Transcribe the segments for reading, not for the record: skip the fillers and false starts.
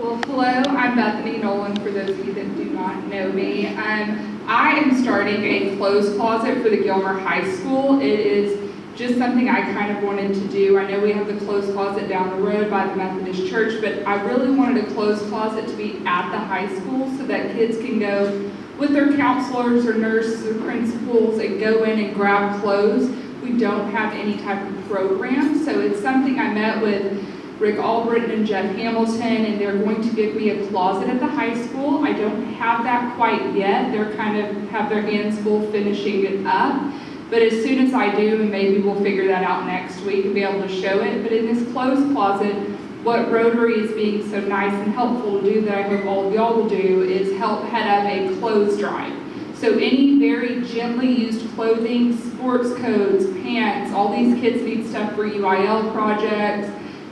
Well, hello, I'm Bethany Nolan, for those of you that do not know me. I am starting a clothes closet for the Gilmer High School. It is just something I kind of wanted to do. I know we have the clothes closet down the road by the Methodist Church, but I really wanted a clothes closet to be at the high school so that kids can go with their counselors or nurses or principals and go in and grab clothes. We don't have any type of program, so it's something I met with Rick Albritton and Jeff Hamilton, and they're going to give me a closet at the high school. I don't have that quite yet. They're kind of have their hands full finishing it up. But as soon as I do, and maybe we'll figure that out next week and be able to show it. But in this clothes closet, what Rotary is being so nice and helpful to do that I hope all of y'all will do is help head up a clothes drive. So any very gently used clothing, sports coats, pants, all these kids need stuff for UIL projects,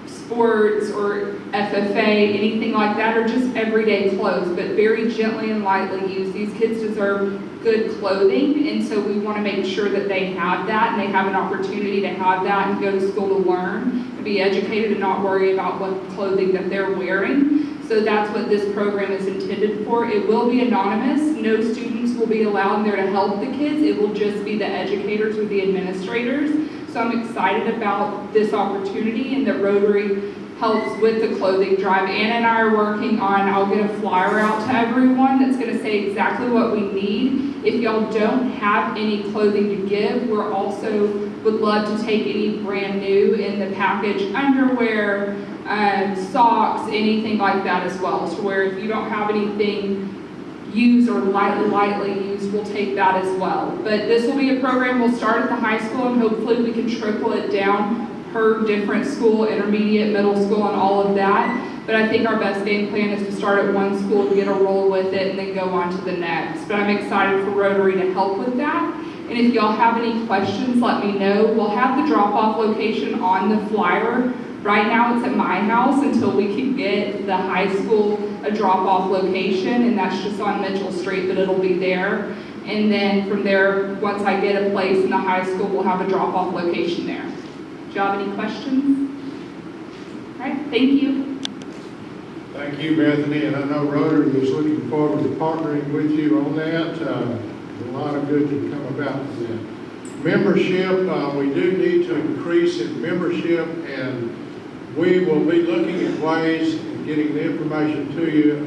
sports or FFA, anything like that, or just everyday clothes, but very gently and lightly used. These kids deserve good clothing, and so we want to make sure that they have that, and they have an opportunity to have that and go to school to learn, and be educated and not worry about what clothing that they're wearing. So that's what this program is intended for. It will be anonymous. No students will be allowed there to help the kids. It will just be the educators or the administrators. So I'm excited about this opportunity, and that Rotary helps with the clothing drive. Anna and I are working on, I'll get a flyer out to everyone that's going to say exactly what we need. If y'all don't have any clothing to give, we're also would love to take any brand new in the package, underwear, socks, anything like that as well. So where if you don't have anything used or lightly used, we'll take that as well. But this will be a program we'll start at the high school, and hopefully we can trickle it down per different school, intermediate, middle school, and all of that. But I think our best game plan is to start at one school to get a roll with it and then go on to the next. But I'm excited for Rotary to help with that. And if y'all have any questions, let me know. We'll have the drop-off location on the flyer. Right now it's at my house until we can get the high school a drop-off location, and that's just on Mitchell Street, but it'll be there. And then from there, once I get a place in the high school, we'll have a drop-off location there. Do y'all have any questions? All right, thank you. Thank you, Bethany, and I know Rotary is looking forward to partnering with you on that. A lot of good can come about from that. Membership, we do need to increase in membership, and we will be looking at ways and getting the information to you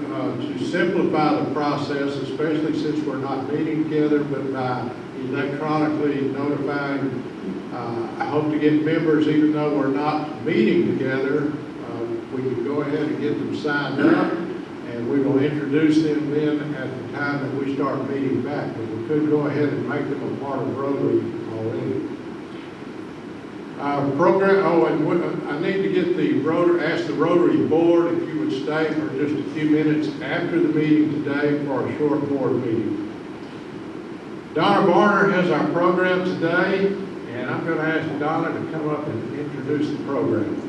to simplify the process, especially since we're not meeting together, but by electronically notifying. I hope to get members, even though we're not meeting together, we can go ahead and get them signed up, and we will introduce them then at the time that we start meeting back. But we could go ahead and make them a part of Rotary already. Program, and I need to get ask the Rotary board if you would stay for just a few minutes after the meeting today for a short board meeting. Donna Varner has our program today, and I'm going to ask Donna to come up and introduce the program.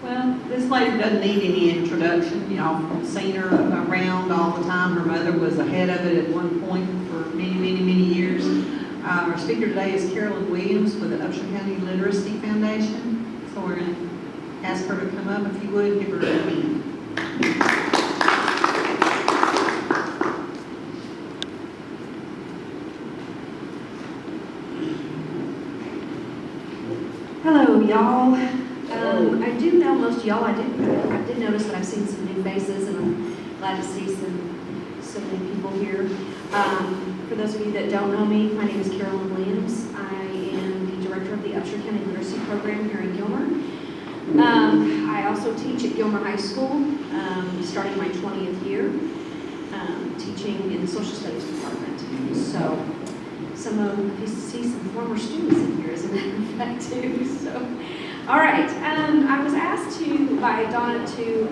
Well, this lady doesn't need any introduction. Y'all have seen her around all the time. Her mother was ahead of it at one point for many years. Our speaker today is Carolyn Williams with the Upshur County Literacy Foundation. So we're going to ask her to come up. If you would, give her a hand. Hello, y'all. I do know most of y'all. I did notice that I've seen some new faces, and I'm glad to see so many people here. For those of you that don't know me, my name is Carolyn Williams. I am the director of the Upshur County Literacy Program here in Gilmer. I also teach at Gilmer High School, starting my 20th year, teaching in the social studies department. So I see some former students in here, as a matter of fact, too. So. All right, I was asked by Donna to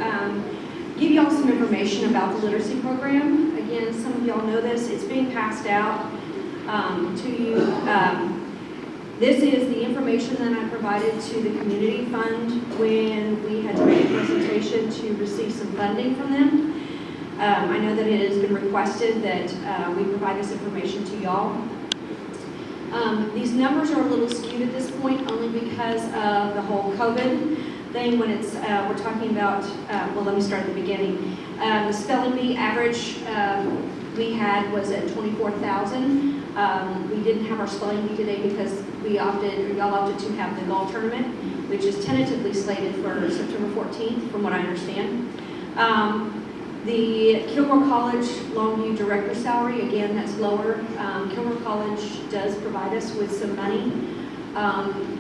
give y'all some information about the literacy program. Again, some of y'all know this. It's being passed out to you. This is the information that I provided to the community fund when we had to make a presentation to receive some funding from them. I know that it has been requested that we provide this information to y'all. These numbers are a little skewed at this point only because of the whole COVID thing. When it's, we're talking about, well, let me start at the beginning. The spelling bee average we had was at 24,000. We didn't have our spelling bee today because y'all opted to have the golf tournament, which is tentatively slated for September 14th, from what I understand. The Kilmore College Longview director salary, again, that's lower. Kilmore College does provide us with some money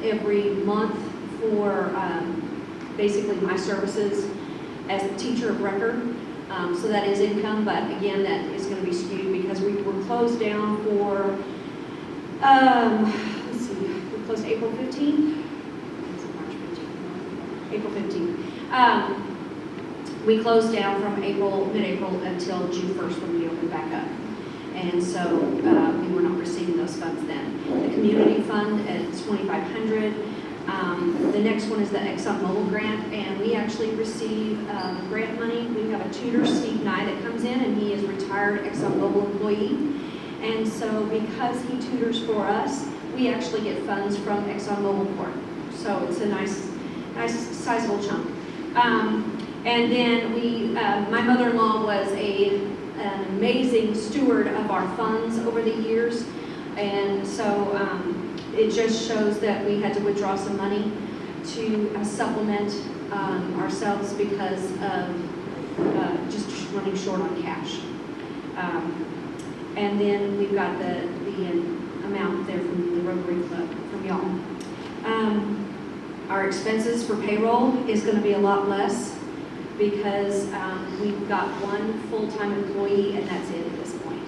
every month for basically my services as a teacher of record. So that is income, but again, that is going to be skewed because we were closed down for, let's see, we closed April 15th. March 15th. April 15th. We closed down from mid-April until June 1st when we opened back up. And so we were not receiving those funds then. The community fund at $2,500. The next one is the Exxon Mobil grant, and we actually receive grant money. We have a tutor, Steve Nye, that comes in, and he is a retired Exxon Mobil employee. And so because he tutors for us, we actually get funds from Exxon Mobil Corp. So it's a nice sizable chunk. And then my mother-in-law was an amazing steward of our funds over the years. And so it just shows that we had to withdraw some money to supplement ourselves because of just running short on cash. And then we've got the amount there from the Rotary Club, from y'all. Our expenses for payroll is going to be a lot less because we've got one full-time employee and that's it at this point.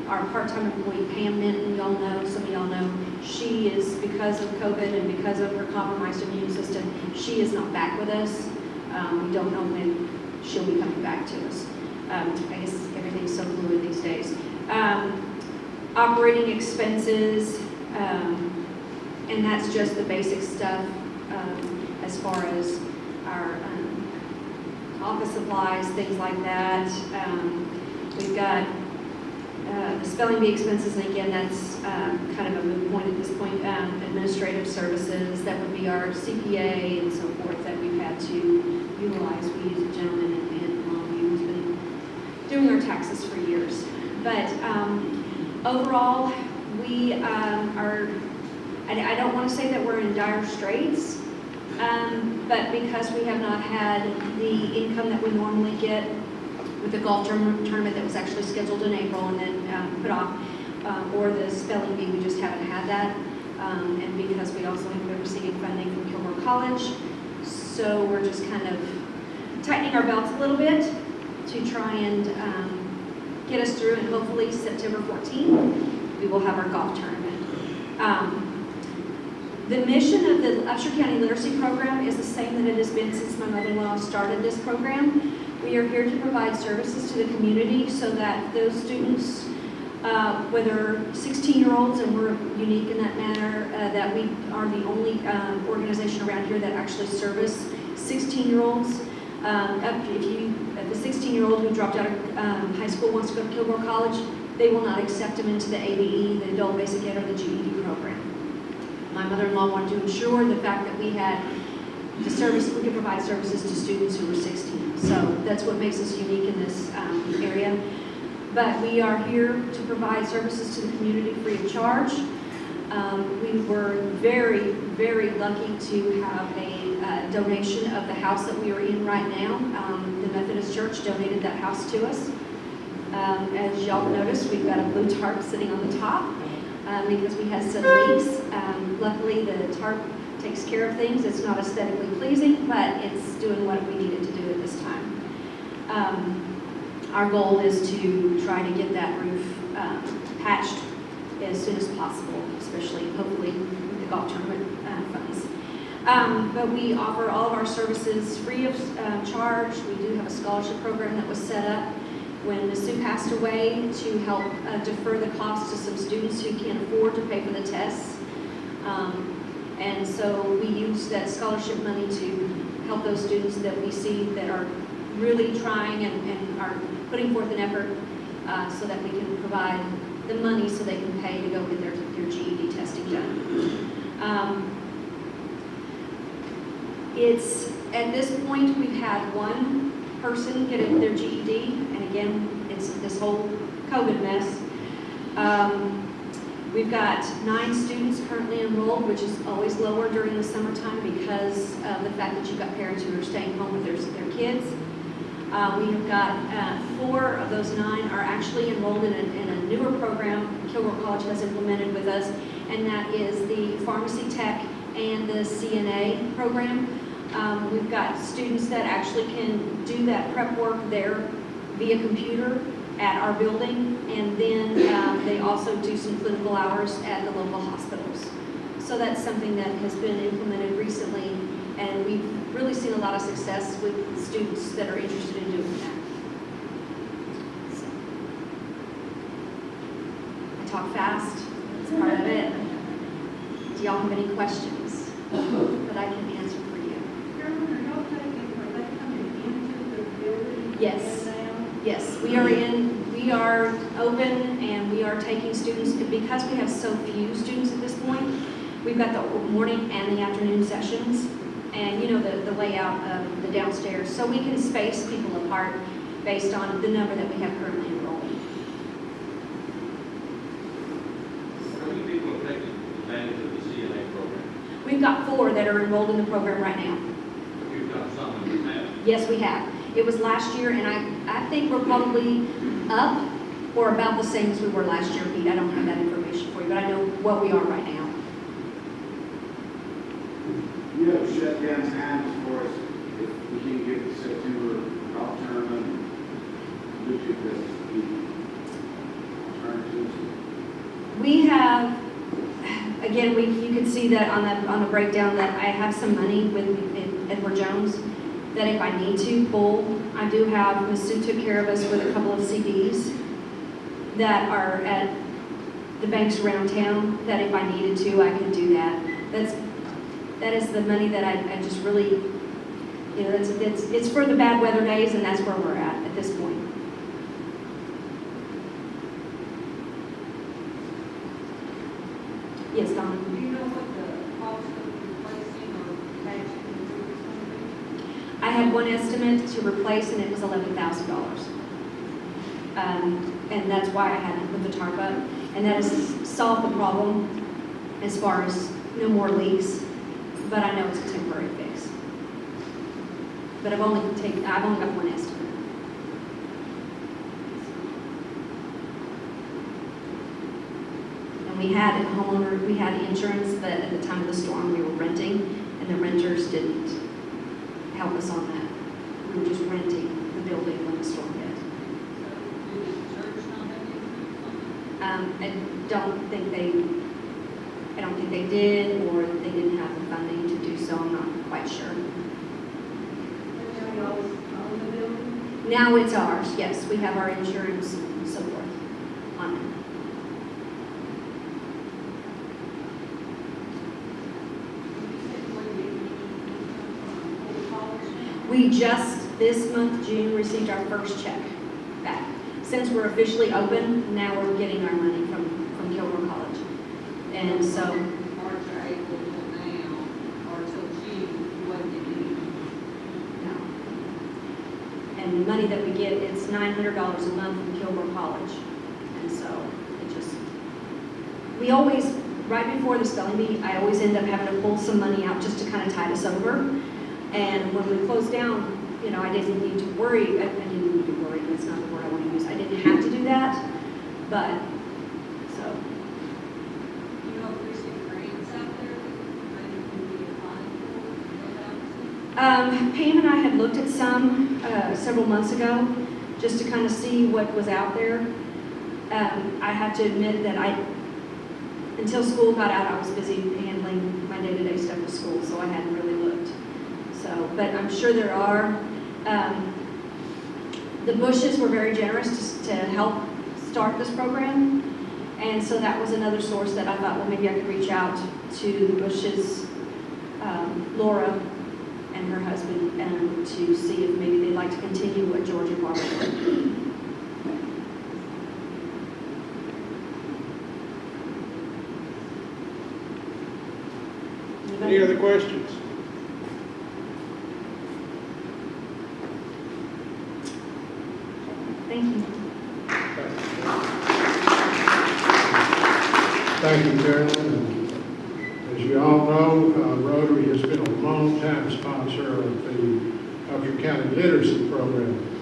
Our part-time employee, Pam Minton, y'all know, some of y'all know, she is, because of COVID and because of her compromised immune system, she is not back with us. We don't know when she'll be coming back to us. I guess everything's so fluid these days. Operating expenses, and that's just the basic stuff as far as our office supplies, things like that. We've got the spelling bee expenses, and again, that's kind of a moot point at this point. Administrative services, that would be our CPA and so forth that we've had to utilize. We use a gentleman in Longview who's been doing our taxes for years. But overall, we are, I don't want to say that we're in dire straits, but because we have not had the income that we normally get with the golf tournament that was actually scheduled in April and then put off, or the spelling bee, we just haven't had that. And because we also have been receiving funding from Kilmore College, so we're just kind of tightening our belts a little bit to try and get us through, and hopefully September 14th, we will have our golf tournament. The mission of the Upshur County Literacy Program is the same that it has been since my mother-in-law started this program. We are here to provide services to the community so that those students, whether 16-year-olds, and we're unique in that manner, that we are the only organization around here that actually service 16-year-olds. If the 16-year-old who dropped out of high school wants to go to Kilmore College, they will not accept them into the ABE, the Adult Basic Ed, or the GED program. My mother-in-law wanted to ensure the fact that we had the service, we could provide services to students who were 16. So that's what makes us unique in this area. But we are here to provide services to the community free of charge. We were very, very lucky to have a donation of the house that we are in right now. The Methodist Church donated that house to us. As y'all noticed, we've got a blue tarp sitting on the top because we had some leaks. Luckily, the tarp takes care of things. It's not aesthetically pleasing, but it's doing what we needed to do at this time. Our goal is to try to get that roof patched as soon as possible, especially hopefully with the golf tournament funds. But we offer all of our services free of charge. We do have a scholarship program that was set up when Ms. Sue passed away to help defer the cost to some students who can't afford to pay for the tests. And so we use that scholarship money to help those students that we see that are really trying and are putting forth an effort so that we can provide the money so they can pay to go get their GED testing done. It's, at this point, we've had one person get their GED, and again, it's this whole COVID mess. We've got 9 students currently enrolled, which is always lower during the summertime because of the fact that you've got parents who are staying home with their kids. We have got 4 of those 9 are actually enrolled in a newer program Kilmore College has implemented with us, and that is the pharmacy tech and the CNA program. We've got students that actually can do that prep work there via computer at our building, and then they also do some clinical hours at the local hospitals. So that's something that has been implemented recently, and we've really seen a lot of success with students that are interested in doing that. So, I talk fast, that's part of it. Do y'all have any questions that I can answer for you? Carolyn, are y'all coming into the building? Yes. Now? Yes, we are open, and we are taking students, because we have so few students at this point. We've got the morning and the afternoon sessions, and you know the layout of the downstairs, so we can space people apart based on the number that we have currently enrolled. How many people are taking advantage of the CNA program? We've got 4 that are enrolled in the program right now. You've got some in the past. Yes, we have. It was last year, and I think we're probably up or about the same as we were last year, Pete. I don't have that information for you, but I know what we are right now. You have shut down times for us if we can get the September golf tournament, Bluetooth alternatives. We have, again, you can see that on the breakdown that I have some money with Edward Jones that if I need to pull. I do have, Ms. Sue took care of us with a couple of CDs that are at the banks around town, that if I needed to, I could do that. That is the money that I just really, you know, it's for the bad weather days, and that's where we're at this point. Yes, Donna? Do you know what the cost of replacing or patching the roof is going to be? I had one estimate to replace, and it was $11,000. And that's why I had to put the tarp up. And that has solved the problem as far as no more leaks, but I know it's a temporary fix. But I've only got one estimate. And we had a homeowner, we had insurance, but at the time of the storm, we were renting, and the renters didn't help us on that. We were just renting the building when the storm hit. Did the church not have insurance on I don't think they did, or they didn't have the funding to do so. I'm not quite sure. it? Now y'all own the building? Now it's ours, yes. We have our insurance and so forth on it. You said you were getting full college now? We just, this month, June, received our first check back. Since we're officially open, now we're getting our money from Gilmer College. And so, March or April till now, or till June, you wasn't getting no. And the money that we get, it's $900 a month from Gilmer College. And so, it just, we always, right before the spelling bee, I always end up having to pull some money out just to kind of tide us over. And when we closed down, you know, I didn't need to worry, I didn't need to worry, that's not the word I want to use. I didn't have to do that, but, so. You know, if there's any grants out there that you can be applying for? Pam and I had looked at some several months ago, just to kind of see what was out there. I have to admit that until school got out, I was busy handling my day-to-day stuff with school, so I hadn't really looked. So, but I'm sure there are. The Bushes were very generous to help start this program, and so that was another source that I thought, well, maybe I could reach out to the Bushes, Laura and her husband, to see if maybe they'd like to continue what Georgia Barber did. Any other questions? Thank you. Thank you, Carolyn. As you all know, Rotary has been a long-time sponsor of the Upshur County Literacy Program.